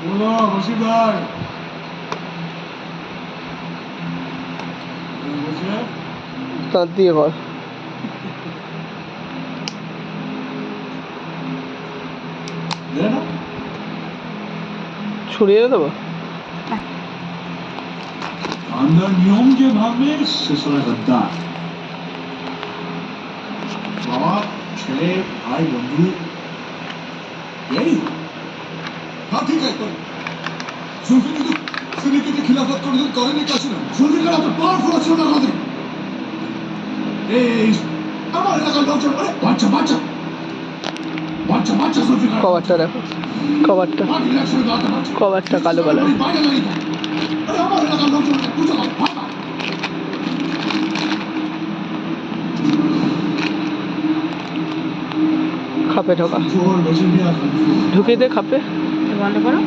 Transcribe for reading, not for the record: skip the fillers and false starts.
বলো বসি ভাই বসে তার দিয়ে কর দে না ছড়িয়ে দেবো अंदर नियम के भाग में से सारा गद्दार बाबा ছেলে ভাই বন্ধু यही हाँ ठीक है पर जुल्फिकार तो सिंडिकेट के खिलाफत करेंगे कैसे ना जुल्फिकार तो पावरफुल আছে না আমাদের এই আমার এলাকার লোকজন আরে বাচ্চা বাচ্চা বাচ্চা বাচ্চা जुल्फिकार কভারটা দেখো কভারটা পার্টি ইলেকশনে দাঁড়াতে পারছে কভারটা কালো কালার বাইরে দাঁড়িয়ে থাকে আরে আমার এলাকার লোকজন বুঝো না ভাবা খাপে ঢোকা চোর বসে মিয়া ঢুকিয়ে দে খাপে বন্ধ করো।